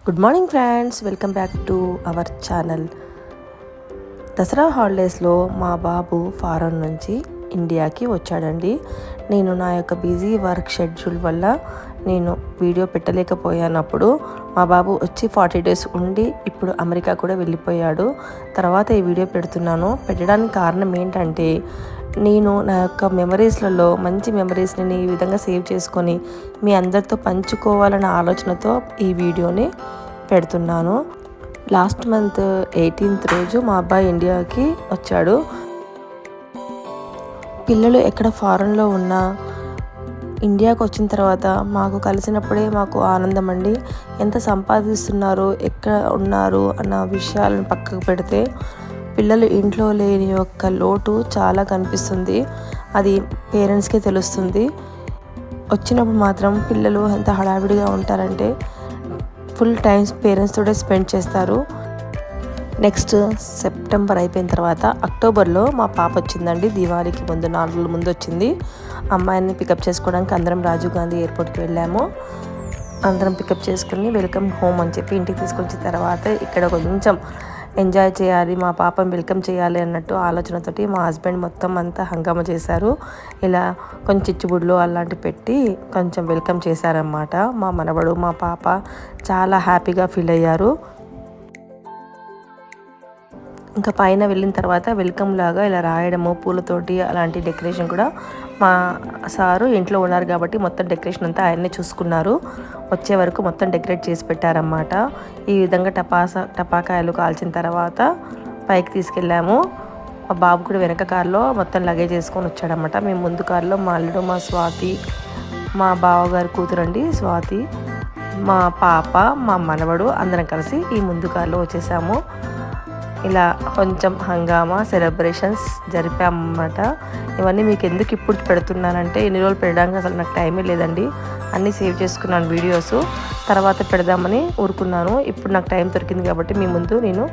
Good morning friends, welcome back to our channel. Dasara హాలిడేస్లో మా బాబు foreign నుంచి ఇండియాకి వచ్చాడండి. నేను నా యొక్క బిజీ వర్క్ షెడ్యూల్ వల్ల నేను వీడియో పెట్టలేకపోయానప్పుడు మా బాబు వచ్చి 40 days ఉండి ఇప్పుడు అమెరికా కూడా వెళ్ళిపోయాడు. తర్వాత ఈ వీడియో పెడుతున్నాను. పెట్టడానికి కారణం ఏంటంటే నేను నా యొక్క మెమరీస్లలో మంచి మెమరీస్ని ఈ విధంగా సేవ్ చేసుకొని మీ అందరితో పంచుకోవాలన్న ఆలోచనతో ఈ వీడియోని పెడుతున్నాను. లాస్ట్ మంత్ 18th రోజు మా అబ్బాయి ఇండియాకి వచ్చాడు. పిల్లలు ఎక్కడ ఫారెన్లో ఉన్నా ఇండియాకి వచ్చిన తర్వాత మాకు కలిసినప్పుడే మాకు ఆనందం అండి. ఎంత సంపాదిస్తున్నారు, ఎక్కడ ఉన్నారు అన్న విషయాలను పక్కకు పెడితే పిల్లలు ఇంట్లో లేని యొక్క లోటు చాలా కనిపిస్తుంది. అది పేరెంట్స్కే తెలుస్తుంది. వచ్చినప్పుడు మాత్రం పిల్లలు ఎంత హడావిడిగా ఉంటారంటే ఫుల్ టైం పేరెంట్స్ తోటే స్పెండ్ చేస్తారు. నెక్స్ట్ సెప్టెంబర్ అయిపోయిన తర్వాత అక్టోబర్లో మా పాప వచ్చిందండి. దీవాళికి ముందు 4 రోజుల ముందు వచ్చింది. అమ్మాయిని పికప్ చేసుకోవడానికి అందరం రాజీవ్ గాంధీ ఎయిర్పోర్ట్కి వెళ్ళాము. అందరం పికప్ చేసుకుని వెల్కమ్ హోమ్ అని చెప్పి ఇంటికి తీసుకొచ్చిన తర్వాత ఇక్కడ కొంచెం ఎంజాయ్ చేయాలి, మా పాపని వెల్కమ్ చేయాలి అన్నట్టు ఆలోచనతోటి మా హస్బెండ్ మొత్తం అంతా హంగామా చేశారు. ఇలా కొంచెం చిచ్చుబుడ్లు అలాంటివి పెట్టి కొంచెం వెల్కమ్ చేశారన్నమాట. మా మనవడు మా పాప చాలా హ్యాపీగా ఫీల్ అయ్యారు. ఇంకా పైన వెళ్ళిన తర్వాత వెల్కమ్ లాగా ఇలా రాయడము పూలతోటి అలాంటి డెకరేషన్ కూడా మా సారు ఇంట్లో ఉన్నారు కాబట్టి మొత్తం డెకరేషన్ అంతా ఆయన్నే చూసుకున్నారు. వచ్చే వరకు మొత్తం డెకరేట్ చేసి పెట్టారన్నమాట. ఈ విధంగా టపాకాయలు కాల్చిన తర్వాత పైకి తీసుకెళ్ళాము. మా బాబు కూడా వెనక కారులో మొత్తం లగేజ్ వేసుకొని వచ్చాడనమాట. మేము ముందు కారులో మా అల్లుడు, మా స్వాతి, మా బావగారి కూతురండి స్వాతి, మా పాప, మా మనవడు అందరం కలిసి ఈ ముందు కారులో వచ్చేసాము. ఇలా కొంచెం హంగామా సెలబ్రేషన్స్ జరిపామన్నమాట. ఇవన్నీ మీకు ఎందుకు ఇప్పుడు పెడుతున్నానంటే ఇన్ని రోజులు పెట్టడానికి అసలు నాకు టైమే లేదండి. అన్నీ సేవ్ చేసుకున్నాను వీడియోస్, తర్వాత పెడదామని ఊరుకున్నాను. ఇప్పుడు నాకు టైం దొరికింది కాబట్టి మీ ముందు నేను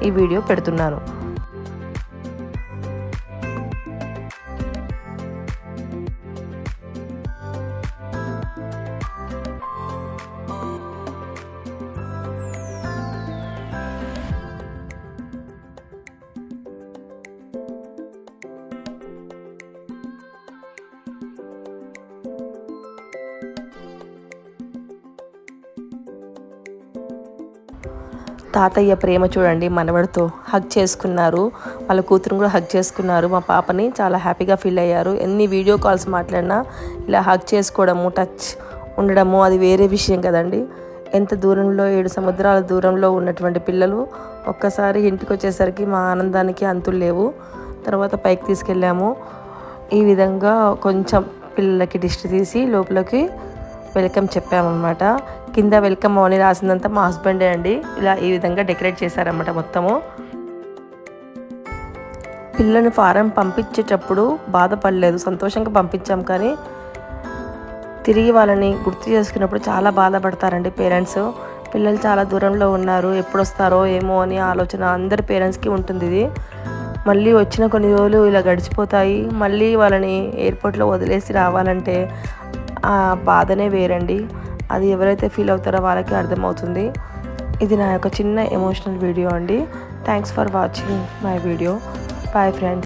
ఈ వీడియో పెడుతున్నాను. తాతయ్య ప్రేమ చూడండి, మనవడితో హగ్ చేసుకున్నారు. వాళ్ళ కూతురు కూడా హగ్ చేసుకున్నారు. మా పాపని చాలా హ్యాపీగా ఫీల్ అయ్యారు. ఎన్ని వీడియో కాల్స్ మాట్లాడినా ఇలా హగ్ చేసుకోవడము, టచ్ ఉండడము అది వేరే విషయం కదండి. ఎంత దూరంలో 7 సముద్రాల దూరంలో ఉన్నటువంటి పిల్లలు ఒక్కసారి ఇంటికి వచ్చేసరికి మా ఆనందానికి అంతులు లేవు. తర్వాత పైకి తీసుకెళ్ళాము. ఈ విధంగా కొంచెం పిల్లలకి దిష్టి తీసి లోపలికి వెల్కమ్ చెప్పామన్నమాట. కింద వెల్కమ్ అని రాసిందంతా మా హస్బెండే అండి. ఇలా ఈ విధంగా డెకరేట్ చేశారన్నమాట మొత్తము. పిల్లల్ని ఫారెన్ పంపించేటప్పుడు బాధపడలేదు, సంతోషంగా పంపించాం. కానీ తిరిగి వాళ్ళని గుర్తు చేసుకున్నప్పుడు చాలా బాధపడతారండి పేరెంట్స్. పిల్లలు చాలా దూరంలో ఉన్నారు, ఎప్పుడు వస్తారో ఏమో అని ఆలోచన అందరి పేరెంట్స్కి ఉంటుంది. ఇది మళ్ళీ వచ్చిన కొన్ని రోజులు ఇలా గడిచిపోతాయి. మళ్ళీ వాళ్ళని ఎయిర్పోర్ట్లో వదిలేసి రావాలంటే ఆ బాధనే వేరండి. అది ఎవరైతే ఫీల్ అవుతారో వాళ్ళకి అర్థమవుతుంది. ఇది నా యొక్క చిన్న ఎమోషనల్ వీడియో అండి. Thanks for watching my video. Bye friends.